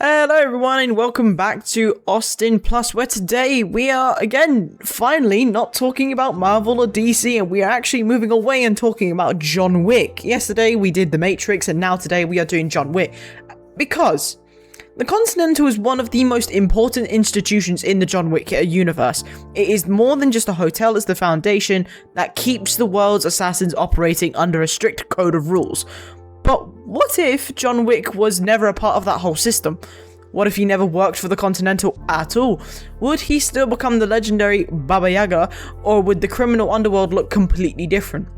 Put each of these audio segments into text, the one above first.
Hello everyone and welcome back to AustinPlus, where today we are again finally not talking about Marvel or DC, and we are actually moving away and talking about John Wick. Yesterday we did The Matrix and now today we are doing John Wick. Because the Continental is one of the most important institutions in the John Wick universe. It is more than just a hotel, it's the foundation that keeps the world's assassins operating under a strict code of rules. But what if John Wick was never a part of that whole system? What if he never worked for the Continental at all? Would he still become the legendary Baba Yaga, or would the criminal underworld look completely different?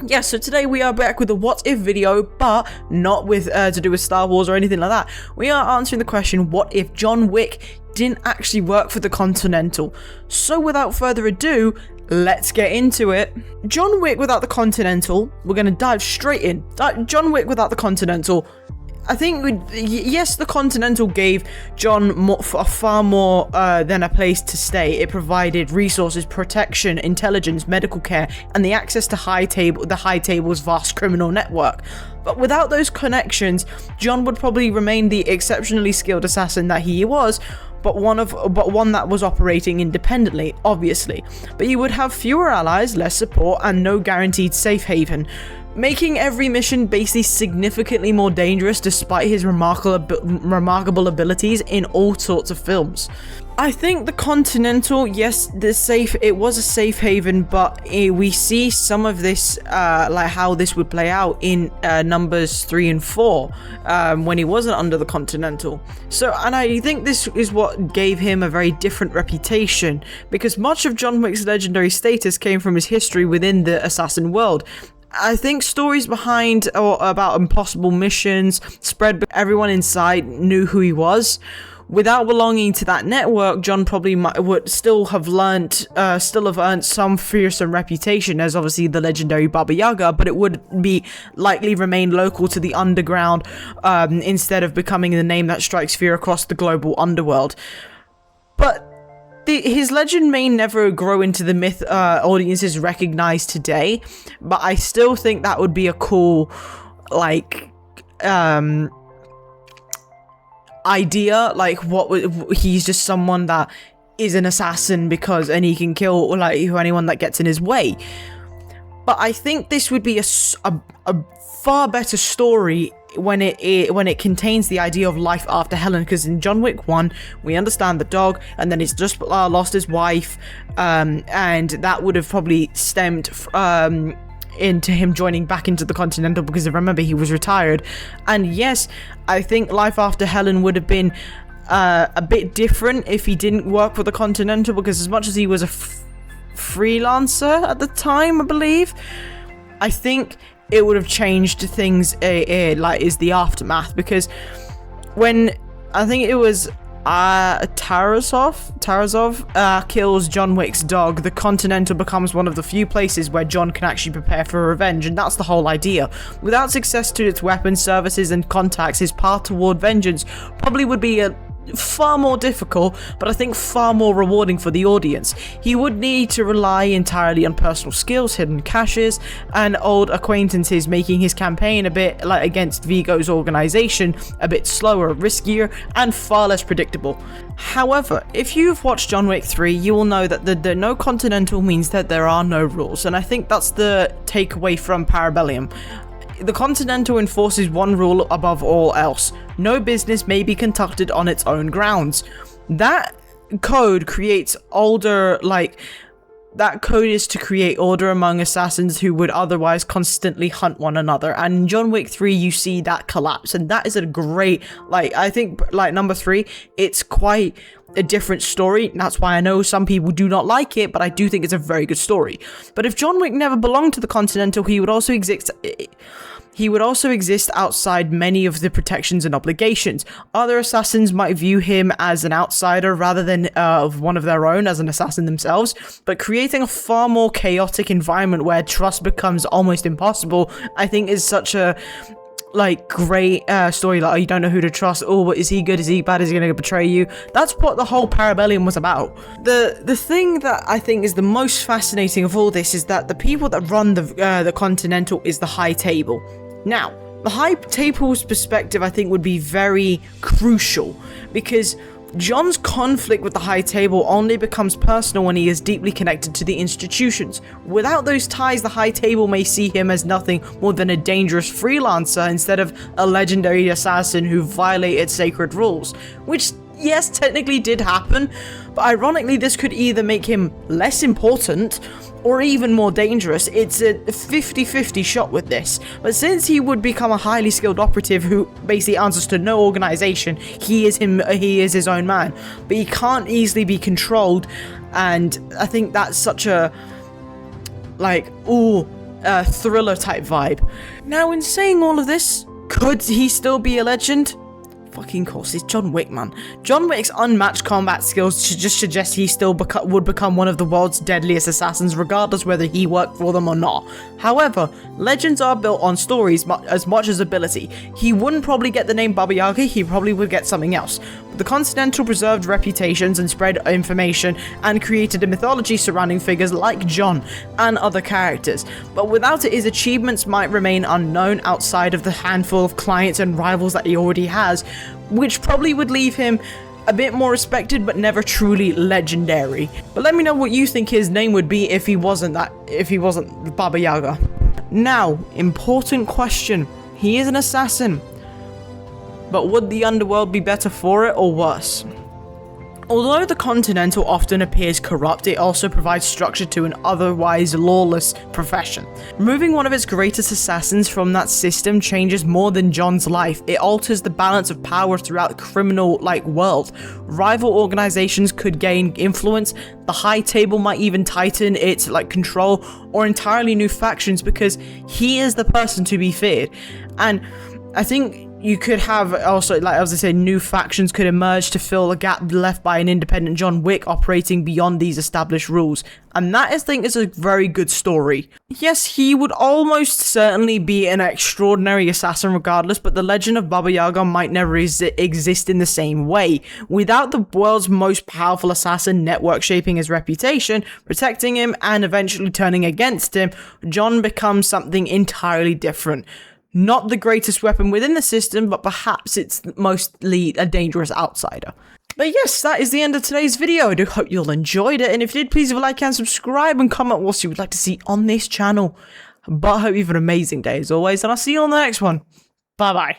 Yeah, so today we are back with a what if video, but not with to do with Star Wars or anything like that. We are answering the question, what if John Wick didn't actually work for the Continental? So without further ado, let's get into it. John Wick without the Continental, we're going to dive straight in. John Wick without the Continental, I think, yes, the Continental gave John far more than a place to stay. It provided resources, protection, intelligence, medical care, and the access to the High Table's vast criminal network. But without those connections, John would probably remain the exceptionally skilled assassin that he was, but one that was operating independently, obviously. But you would have fewer allies, less support, and no guaranteed safe haven, making every mission basically significantly more dangerous despite his remarkable abilities in all sorts of films. I think the Continental, yes, it was a safe haven, but we see some of this, like how this would play out in numbers 3 and 4, when he wasn't under the Continental. So, and I think this is what gave him a very different reputation, because much of John Wick's legendary status came from his history within the assassin world. I think stories behind or about impossible missions spread, but everyone inside knew who he was. Without belonging to that network, John probably would still have earned some fearsome reputation as obviously the legendary Baba Yaga, but it would be likely remain local to the underground, instead of becoming the name that strikes fear across the global underworld. But his legend may never grow into the myth audiences recognize today, but I still think that would be a cool, like, idea. Like, he's just someone that is an assassin and he can kill anyone that gets in his way. But I think this would be a far better story when it contains the idea of life after Helen, because in John Wick 1 we understand the dog, and then he's just lost his wife, and that would have probably stemmed into him joining back into the Continental, because remember, he was retired. And yes, I think life after Helen would have been a bit different if he didn't work for the Continental, because as much as he was a freelancer at the time, I believe, I think it would have changed things, is the aftermath, because when I think it was Tarasov kills John Wick's dog, the Continental becomes one of the few places where John can actually prepare for revenge, and that's the whole idea. Without success to its weapons, services, and contacts, his path toward vengeance probably would be far more difficult, but I think far more rewarding for the audience. He would need to rely entirely on personal skills, hidden caches, and old acquaintances, making his campaign a bit like against Vigo's organization a bit slower, riskier, and far less predictable. However, if you've watched John Wick 3, you will know that the no Continental means that there are no rules, and I think that's the takeaway from Parabellum. The Continental enforces one rule above all else: no business may be conducted on its own grounds. That code creates that code is to create order among assassins who would otherwise constantly hunt one another. And in John Wick 3, you see that collapse, and that is a great, I think, number 3, it's quite a different story. That's why I know some people do not like it, but I do think it's a very good story. But if John Wick never belonged to the Continental, he would also exist outside many of the protections and obligations. Other assassins might view him as an outsider rather than one of their own, as an assassin themselves, but creating a far more chaotic environment where trust becomes almost impossible, I think is such a great story. You don't know who to trust. Oh, is he good? Is he bad? Is he going to betray you? That's what the whole Parabellum was about. The thing that I think is the most fascinating of all this is that the people that run the Continental is the High Table. Now, The High Table's perspective, I think, would be very crucial, because John's conflict with the High Table only becomes personal when he is deeply connected to the institutions. Without those ties, the High Table may see him as nothing more than a dangerous freelancer instead of a legendary assassin who violated sacred rules, which, yes, technically did happen, but ironically this could either make him less important or even more dangerous. It's a 50-50 shot with this, but since he would become a highly skilled operative who basically answers to no organization, he is his own man, but he can't easily be controlled, and I think that's such a thriller type vibe. Now, in saying all of this, could he still be a legend? Fucking course, it's John Wick, man. John Wick's unmatched combat skills should just suggest he still would become one of the world's deadliest assassins, regardless whether he worked for them or not. However, legends are built on stories as much as ability. He wouldn't probably get the name Baba Yaga, he probably would get something else. But the Continental preserved reputations and spread information and created a mythology surrounding figures like John and other characters. But without it, his achievements might remain unknown outside of the handful of clients and rivals that he already has, which probably would leave him a bit more respected but never truly legendary. But let me know what you think his name would be if he wasn't Baba Yaga. Now, important question. He is an assassin, but would the underworld be better for it or worse? Although the Continental often appears corrupt, it also provides structure to an otherwise lawless profession. Removing one of its greatest assassins from that system changes more than John's life. It alters the balance of power throughout the criminal-like world. Rival organizations could gain influence, the High Table might even tighten its control, or entirely new factions, because he is the person to be feared. And I think you could have also, as I said, new factions could emerge to fill a gap left by an independent John Wick operating beyond these established rules. And that, I think, is a very good story. Yes, he would almost certainly be an extraordinary assassin regardless, but the legend of Baba Yaga might never exist in the same way. Without the world's most powerful assassin network shaping his reputation, protecting him, and eventually turning against him, John becomes something entirely different. Not the greatest weapon within the system, but perhaps it's mostly a dangerous outsider. But yes, that is the end of today's video. I do hope you'll enjoyed it, and if you did, please leave a like and subscribe and comment what you would like to see on this channel. But I hope you have an amazing day as always, and I'll see you on the next one. Bye bye.